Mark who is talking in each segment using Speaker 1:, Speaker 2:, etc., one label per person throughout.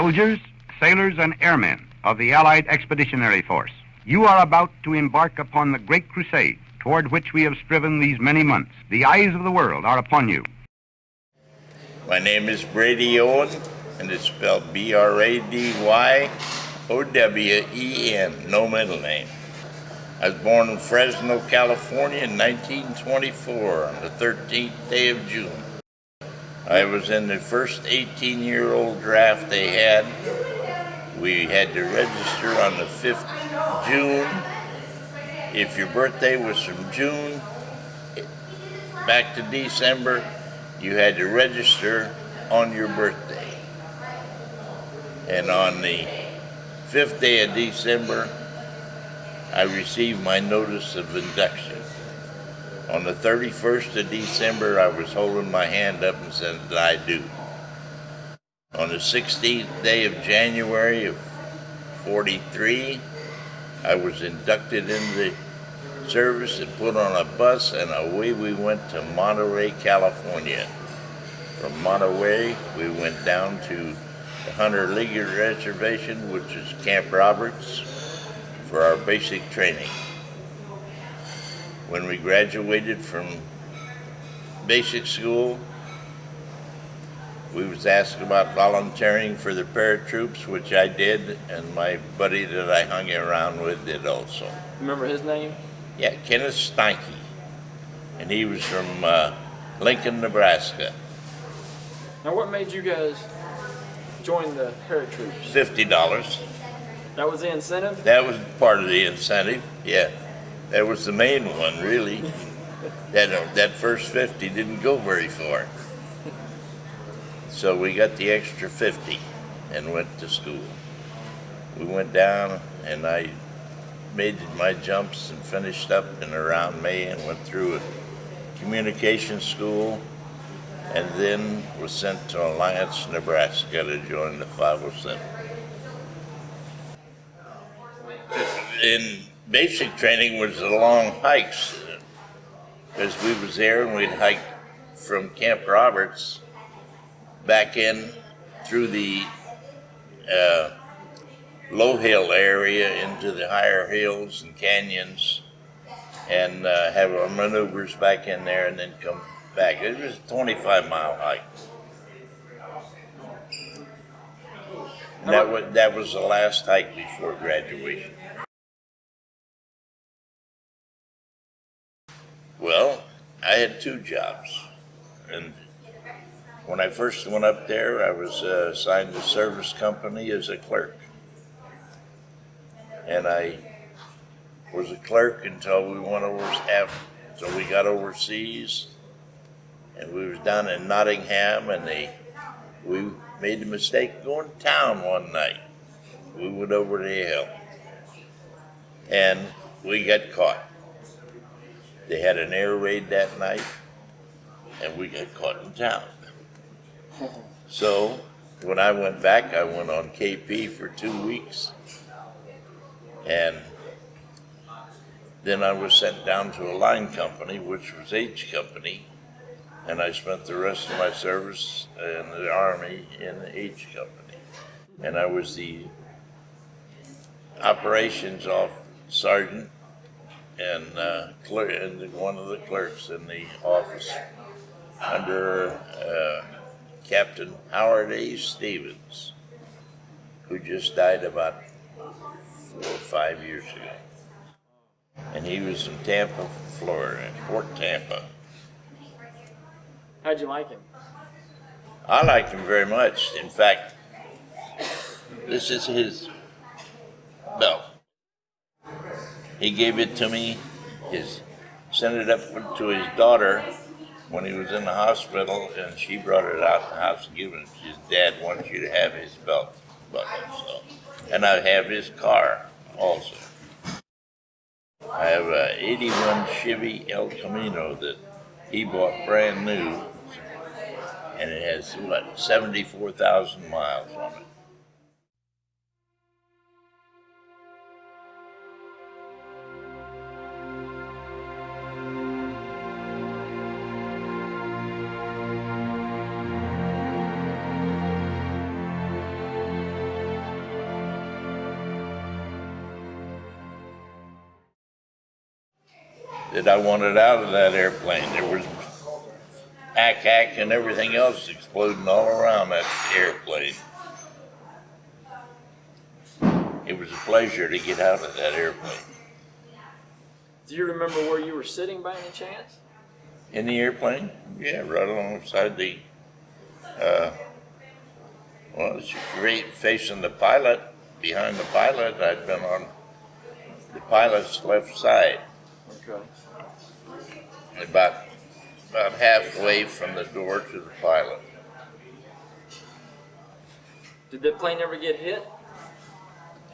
Speaker 1: Soldiers, sailors, and airmen of the Allied Expeditionary Force, you are about to embark upon the great crusade toward which we have striven these many months. The eyes of the world are upon you.
Speaker 2: My name is Brady Owen, and it's spelled B-R-A-D-Y-O-W-E-N, no middle name. I was born in Fresno, California in 1924 on the 13th day of June. I was in the first 18-year-old draft they had. We had to register on the 5th June. If your birthday was from June back to December, you had to register on your birthday. And on the 5th day of December, I received my notice of induction. On the 31st of December, I was holding my hand up and said, I do. On the 16th day of January of 43, I was inducted into the service and put on a bus, and away we went to Monterey, California. From Monterey, we went down to the Hunter League Reservation, which is Camp Roberts, for our basic training. When we graduated from basic school, we was asked about volunteering for the paratroops, which I did, and my buddy that I hung around with did also.
Speaker 3: Remember his name?
Speaker 2: Yeah, Kenneth Steinke, and he was from Lincoln, Nebraska.
Speaker 3: Now, what made you guys join the paratroops?
Speaker 2: $50.
Speaker 3: That was the incentive?
Speaker 2: That was part of the incentive, yeah. That was the main one, really. That first 50 didn't go very far. So we got the extra 50 and went to school. We went down, and I made my jumps and finished up in around May and went through a communication school, and then was sent to Alliance, Nebraska to join the 507. In basic training was the long hikes, because we was there and we'd hike from Camp Roberts back in through the low hill area into the higher hills and canyons, and have our maneuvers back in there and then come back. It was a 25-mile hike. And that was the last hike before graduation. Well, I had two jobs, and when I first went up there, I was assigned to service company as a clerk. And I was a clerk until we got overseas, and we was down in Nottingham, and we made the mistake of going to town one night. We went over the hill, and we got caught. They had an air raid that night, and we got caught in town. So when I went back, I went on KP for 2 weeks, and then I was sent down to a line company, which was H Company, and I spent the rest of my service in the Army in the H Company. And I was the operations sergeant and one of the clerks in the office under Captain Howard A. Stevens, who just died about 4 or 5 years ago. And he was in Tampa, Florida, Port Tampa.
Speaker 3: How'd you like him?
Speaker 2: I liked him very much. In fact, this is his belt. He gave it to me, sent it up to his daughter when he was in the hospital, and she brought it out the house and gave it. His dad wants you to have his belt buckle, so. And I have his car also. I have a 81 Chevy El Camino that he bought brand new, and it has 74,000 miles on it. that I wanted out of that airplane. There was ack and everything else exploding all around that airplane. It was a pleasure to get out of that airplane.
Speaker 3: Do you remember where you were sitting by any chance?
Speaker 2: In the airplane? Yeah, right alongside the, it's great facing the pilot. Behind the pilot, I'd been on the pilot's left side.
Speaker 3: Okay.
Speaker 2: About halfway from the door to the pilot.
Speaker 3: Did the plane ever get hit?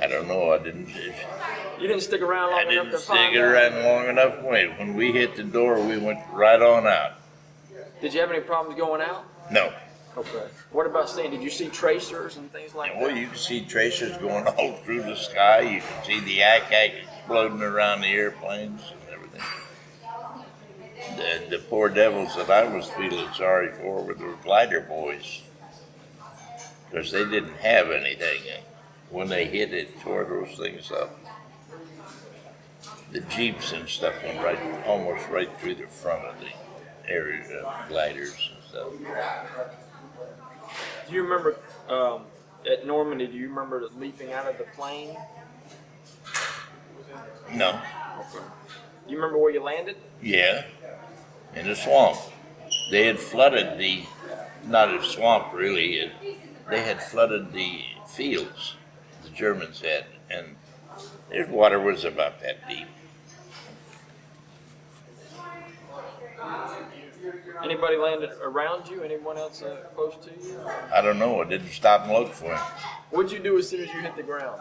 Speaker 2: I don't know.
Speaker 3: You didn't stick around long enough to
Speaker 2: stick
Speaker 3: find out?
Speaker 2: around long enough. Wait, when we hit the door, we went right on out.
Speaker 3: Did you have any problems going out?
Speaker 2: No.
Speaker 3: Okay. What about seeing? Did you see tracers and things like
Speaker 2: Well,
Speaker 3: that?
Speaker 2: you can see tracers going all through the sky. You can see the ack exploding around the airplanes and everything. The poor devils that I was feeling sorry for were the glider boys, because they didn't have anything. When they hit it, tore those things up. The jeeps and stuff went almost right through the front of the area, gliders and stuff.
Speaker 3: Do you remember at Normandy? Do you remember leaping out of the plane?
Speaker 2: No.
Speaker 3: Okay. Do you remember where you landed?
Speaker 2: Yeah, in the swamp. They had flooded not a swamp really, they had flooded the fields, the Germans had, and their water was about that deep.
Speaker 3: Anybody landed around you? Anyone else close to you?
Speaker 2: I don't know, I didn't stop and look for him.
Speaker 3: What'd you do as soon as you hit the ground?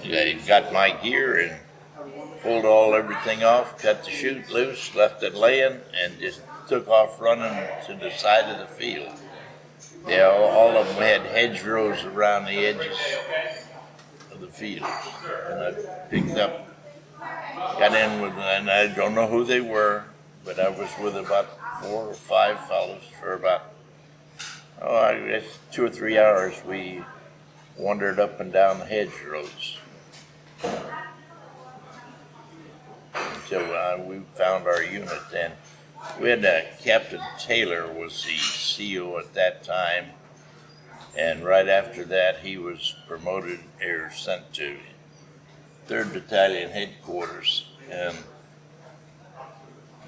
Speaker 2: I got my gear and pulled everything off, cut the chute loose, left it laying, and just took off running to the side of the field. Yeah, all of them had hedgerows around the edges of the field. And I picked up, got in with, and I don't know who they were, but I was with about 4 or 5 fellows for about, I guess 2 or 3 hours. We wandered up and down the hedgerows until we found our unit. Then we had Captain Taylor was the CO at that time, and right after that he was promoted or sent to 3rd Battalion headquarters, and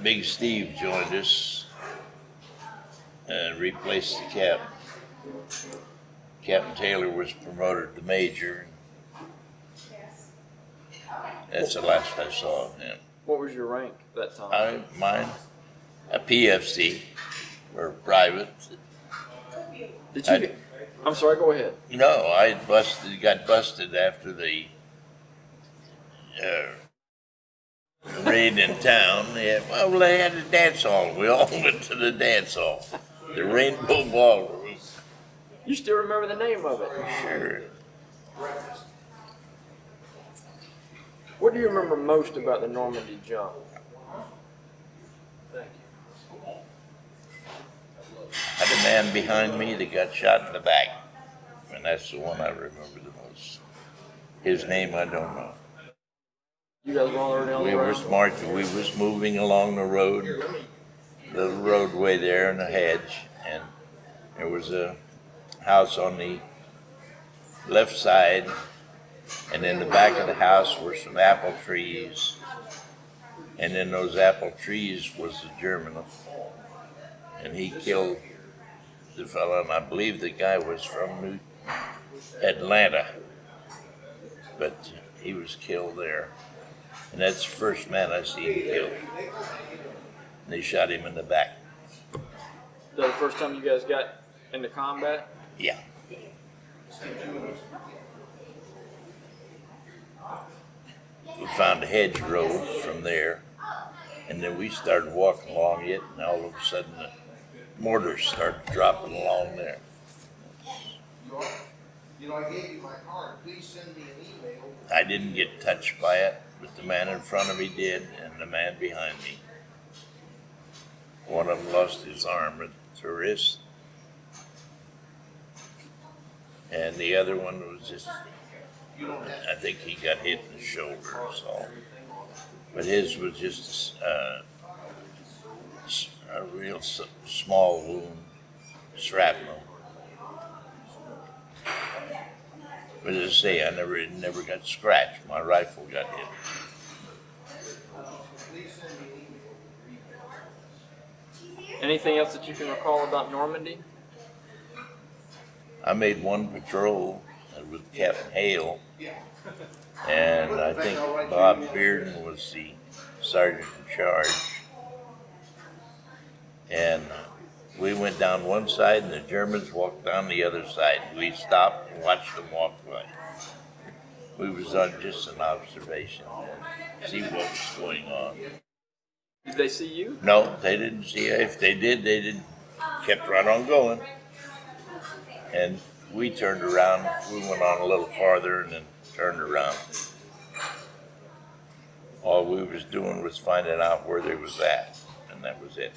Speaker 2: Big Steve joined us and replaced the captain. Captain Taylor was promoted to major. That's the last I saw of him.
Speaker 3: What was your rank that time?
Speaker 2: Mine, a PFC, or private.
Speaker 3: Did you? I'm sorry. Go ahead.
Speaker 2: No, I got busted after the raid in town. Yeah, well, they had a dance hall. We all went to the dance hall, the Rainbow Ballroom.
Speaker 3: You still remember the name of it?
Speaker 2: Sure.
Speaker 3: What do you remember most about the Normandy jump?
Speaker 2: I had a man behind me that got shot in the back, and that's the one I remember the most. His name I don't know.
Speaker 3: You guys were already on the road?
Speaker 2: We was moving along the road, the roadway there in the hedge, and there was a house on the left side, and in the back of the house were some apple trees, and in those apple trees was the German, and he killed the fellow, and I believe the guy was from Atlanta, but he was killed there. And that's the first man I seen killed. And they shot him in the back.
Speaker 3: Is that the first time you guys got into combat?
Speaker 2: Yeah. We found a hedgerow from there, and then we started walking along it, and all of a sudden the mortars started dropping along there.
Speaker 4: I gave you my card. Please send me an email.
Speaker 2: I didn't get touched by it, but the man in front of me did, and the man behind me. One of them lost his arm at the wrist, and the other one was just, I think he got hit in the shoulder, so. but his was just a real small wound, shrapnel. But as I say, I never got scratched. My rifle got hit.
Speaker 3: Anything else that you can recall about Normandy?
Speaker 2: I made one patrol with Captain Hale, and I think Bob Bearden was the sergeant in charge. And we went down one side, and the Germans walked down the other side. We stopped and watched them walk by. We was on just an observation to see what was going on.
Speaker 3: Did they see you?
Speaker 2: No, they didn't see it. If they did, they didn't. Kept right on going. And we turned around. We went on a little farther and then turned around. All we was doing was finding out where they was at, and that was it.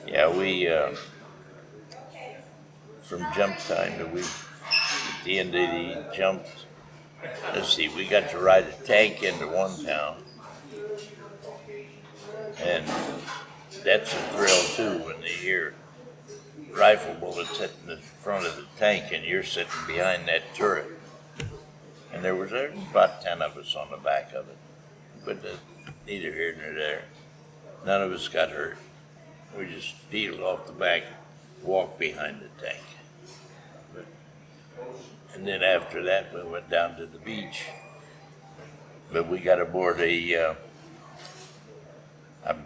Speaker 2: Yeah, we from jump time to at the end of the jump. Let's see, we got to ride a tank into one town, and that's a thrill too when they hear rifle bullets hitting the front of the tank and you're sitting behind that turret. And there was about 10 of us on the back of it, but neither here nor there. None of us got hurt. We just peeled off the back, walked behind the tank. And then after that, we went down to the beach. But we got aboard I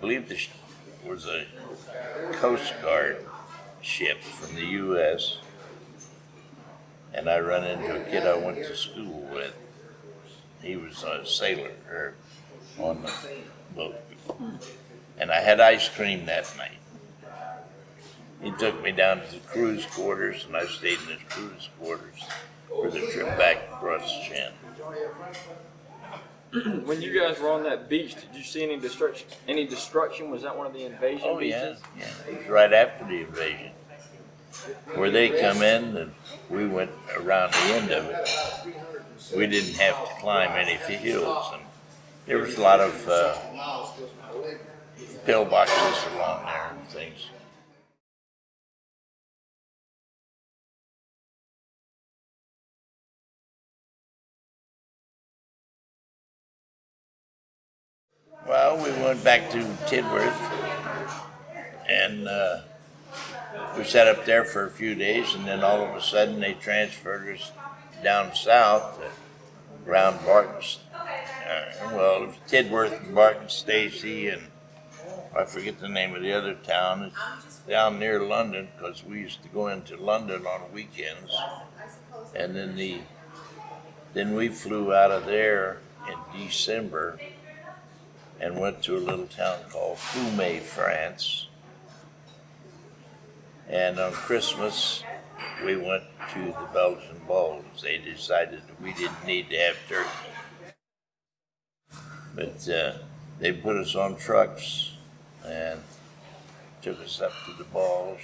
Speaker 2: believe this was a Coast Guard ship from the U.S. And I run into a kid I went to school with. He was a sailor on the boat. And I had ice cream that night. He took me down to the crew's quarters, and I stayed in his crew's quarters for the trip back across the channel.
Speaker 3: When you guys were on that beach, did you see any destruction? Any destruction? Was that one of the invasion beaches?
Speaker 2: Yeah. It was right after the invasion. Where they come in, and we went around the end of it. We didn't have to climb any hills, and there was a lot of pillboxes along there and things. Well, we went back to Tidworth, and we sat up there for a few days, and then all of a sudden they transferred us down south around Barton's. Well, it was Tidworth and Barton Stacy, and I forget the name of the other town. It's down near London, because we used to go into London on weekends. And then we flew out of there in December and went to a little town called Fumay, France. And on Christmas, we went to the Belgian Bulls. They decided that we didn't need to have turkey. But they put us on trucks and took us up to the Bulls.